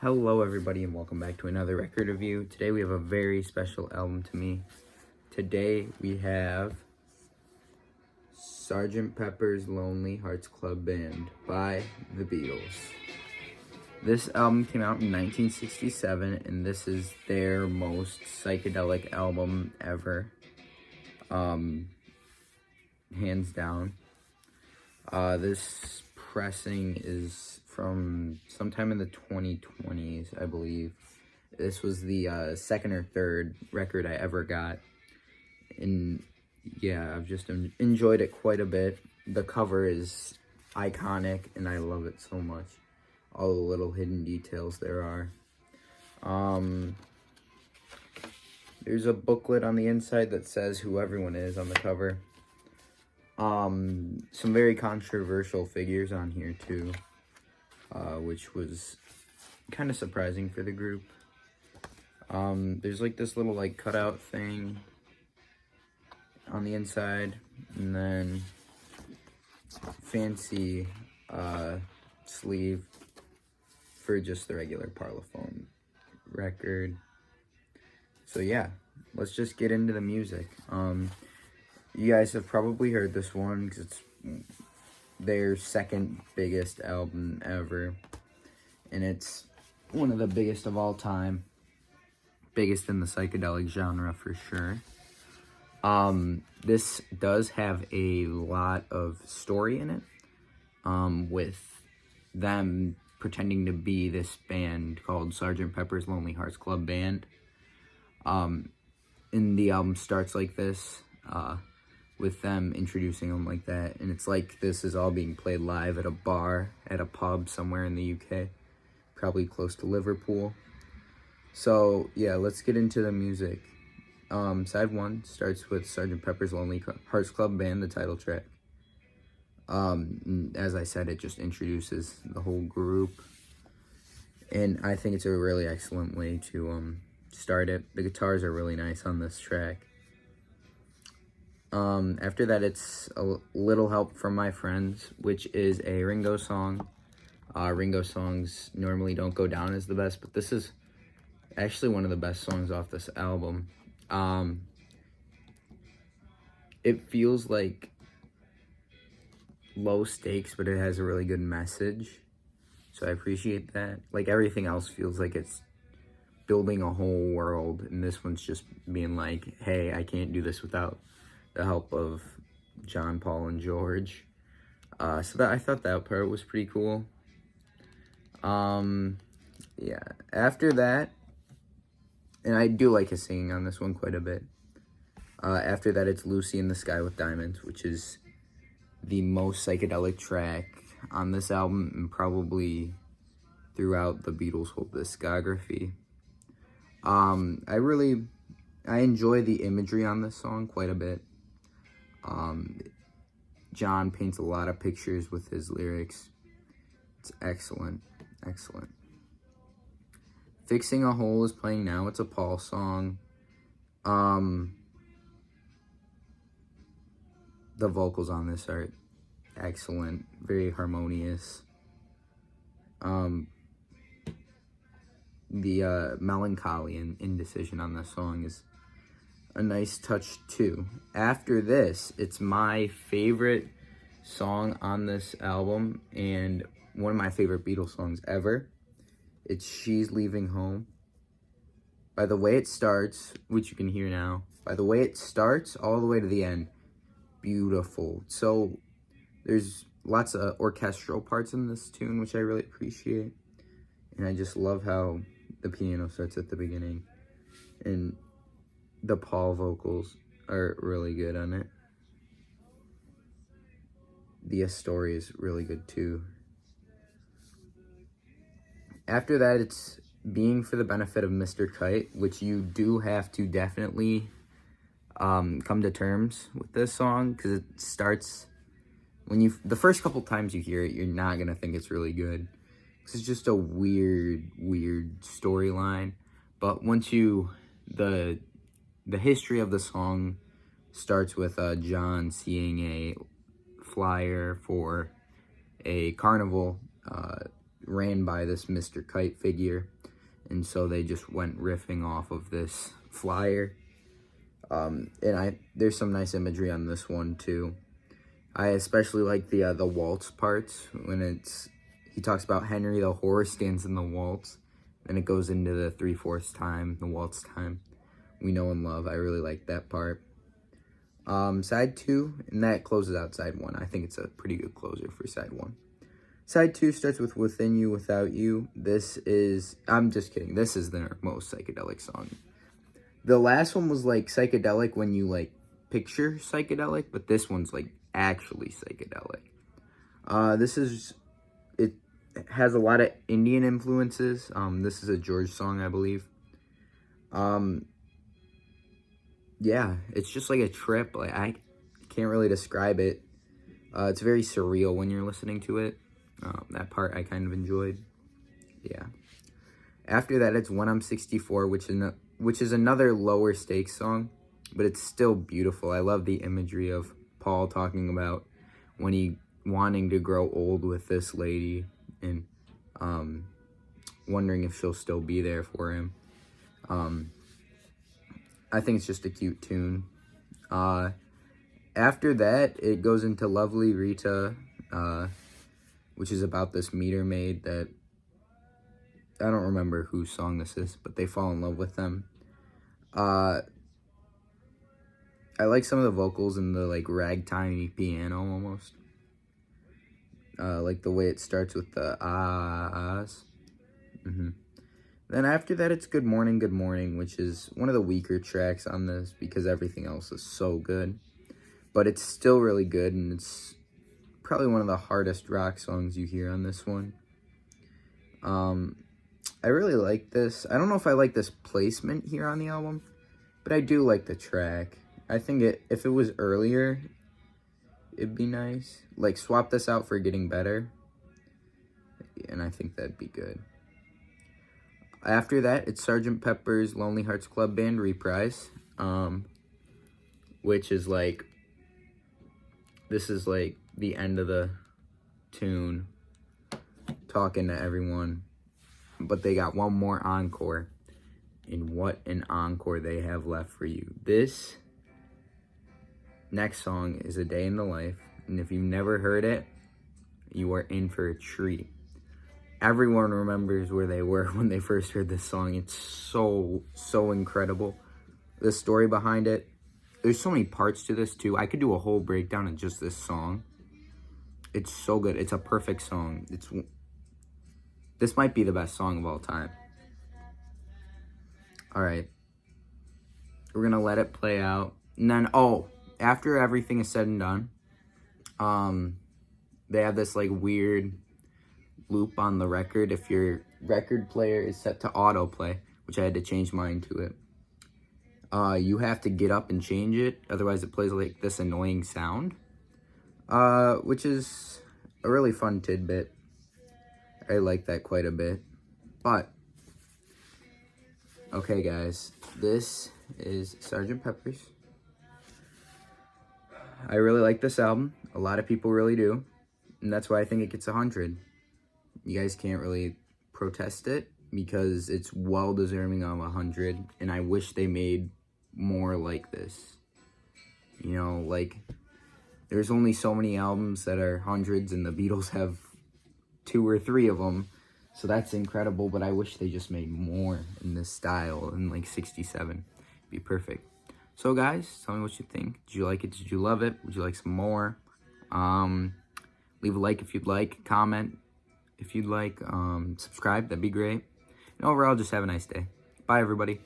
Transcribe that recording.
Hello everybody and welcome back to another record review. Today we have a very special album to me. Today we have Sgt. Pepper's Lonely Hearts Club Band by the Beatles. This album came out in 1967 and this is their most psychedelic album ever. Hands down. This pressing is from sometime in the 2020s, I believe. This was the second or third record I ever got. And yeah, I've just enjoyed it quite a bit. The cover is iconic and I love it so much. All the little hidden details there are. There's a booklet on the inside that says who everyone is on the cover. Some very controversial figures on here too, which was kind of surprising for the group. There's like this little like cutout thing on the inside, and then fancy sleeve for just the regular Parlophone record. So yeah, let's just get into the music. You guys have probably heard this one because it's their second biggest album ever. And it's one of the biggest of all time. Biggest in the psychedelic genre for sure. This does have a lot of story in it. With them pretending to be this band called Sgt. Pepper's Lonely Hearts Club Band. And the album starts like this. With them introducing them like that, and it's like this is all being played live at a bar, at a pub somewhere in the UK, probably close to Liverpool. So yeah, let's get into the music. Side 1 starts with Sgt. Pepper's Lonely Hearts Club Band, the title track. As I said, it just introduces the whole group, and I think it's a really excellent way to start it. The guitars are really nice on this track. After that, it's A Little Help from My Friends, which is a Ringo song. Ringo songs normally don't go down as the best, but this is actually one of the best songs off this album. It feels like low stakes, but it has a really good message, so I appreciate that. Like, everything else feels like it's building a whole world, and this one's just being like, hey, I can't do this without the help of John, Paul, and George. So that I thought that part was pretty cool. Yeah. After that, and I do like his singing on this one quite a bit. After that, it's Lucy in the Sky with Diamonds, which is the most psychedelic track on this album and probably throughout the Beatles' whole discography. I enjoy the imagery on this song quite a bit. John paints a lot of pictures with his lyrics. It's excellent. Fixing a Hole is playing now. It's a Paul song. The vocals on this are excellent, very harmonious. The melancholy and indecision on this song is a nice touch too. After this, it's my favorite song on this album and one of my favorite Beatles songs ever. It's She's Leaving Home. By the way it starts, which you can hear now, by the way it starts all the way to the end, beautiful. So there's lots of orchestral parts in this tune, which I really appreciate. And I just love how the piano starts at the beginning. And the Paul vocals are really good on it. The story is really good too. After that, it's Being for the Benefit of Mr. Kite, which you do have to definitely come to terms with this song, because it starts, the first couple times you hear it, you're not going to think it's really good. It's just a weird storyline. But once the history of the song starts with John seeing a flyer for a carnival ran by this Mr. Kite figure, and so they just went riffing off of this flyer. And there's some nice imagery on this one too. I especially like the waltz parts when he talks about Henry the horse stands in the waltz, and it goes into the 3/4 time, the waltz time we know and love. I really like that part. Side 2, and that closes out side 1. I think it's a pretty good closer for side 1. Side 2 starts with Within You, Without You. I'm just kidding, this is their most psychedelic song. The last one was like psychedelic when you like picture psychedelic, but this one's like actually psychedelic. It has a lot of Indian influences. This is a George song, I believe. Yeah, it's just like a trip. Like, I can't really describe it. It's very surreal when you're listening to it. That part I kind of enjoyed. Yeah. After that, it's When I'm 64, which is another lower stakes song, but it's still beautiful. I love the imagery of Paul talking about when he wanting to grow old with this lady and wondering if she'll still be there for him. I think it's just a cute tune. After that, it goes into Lovely Rita, which is about this meter maid that I don't remember whose song this is, but they fall in love with them. I like some of the vocals and the like ragtime piano almost. Like the way it starts with the ahs. Then after that, it's Good Morning, which is one of the weaker tracks on this because everything else is so good. But it's still really good, and it's probably one of the hardest rock songs you hear on this one. I really like this. I don't know if I like this placement here on the album, but I do like the track. I think if it was earlier, it'd be nice. Like, swap this out for Getting Better, and I think that'd be good. After that, it's Sgt. Pepper's Lonely Hearts Club Band Reprise, which is like, this is like the end of the tune, talking to everyone, but they got one more encore, and what an encore they have left for you. This next song is A Day in the Life, and if you've never heard it, you are in for a treat. Everyone remembers where they were when they first heard this song. It's so incredible. The story behind it. There's so many parts to this, too. I could do a whole breakdown of just this song. It's so good. It's a perfect song. This might be the best song of all time. All right. We're going to let it play out. And then, after everything is said and done, they have this, like, weird loop on the record if your record player is set to autoplay, which I had to change mine to it. You have to get up and change it, otherwise it plays like this annoying sound, which is a really fun tidbit. I like that quite a bit. But okay, guys, this is Sgt. Pepper's. I really like this album. A lot of people really do, and that's why I think it gets 100. You guys can't really protest it because it's well deserving of 100, and I wish they made more like this. You know, like, there's only so many albums that are hundreds, and the Beatles have 2 or 3 of them, so that's incredible, but I wish they just made more in this style in, like, 67. It'd be perfect. So, guys, tell me what you think. Did you like it? Did you love it? Would you like some more? Leave a like if you'd like, comment if you'd like, subscribe, that'd be great. And overall, just have a nice day. Bye, everybody.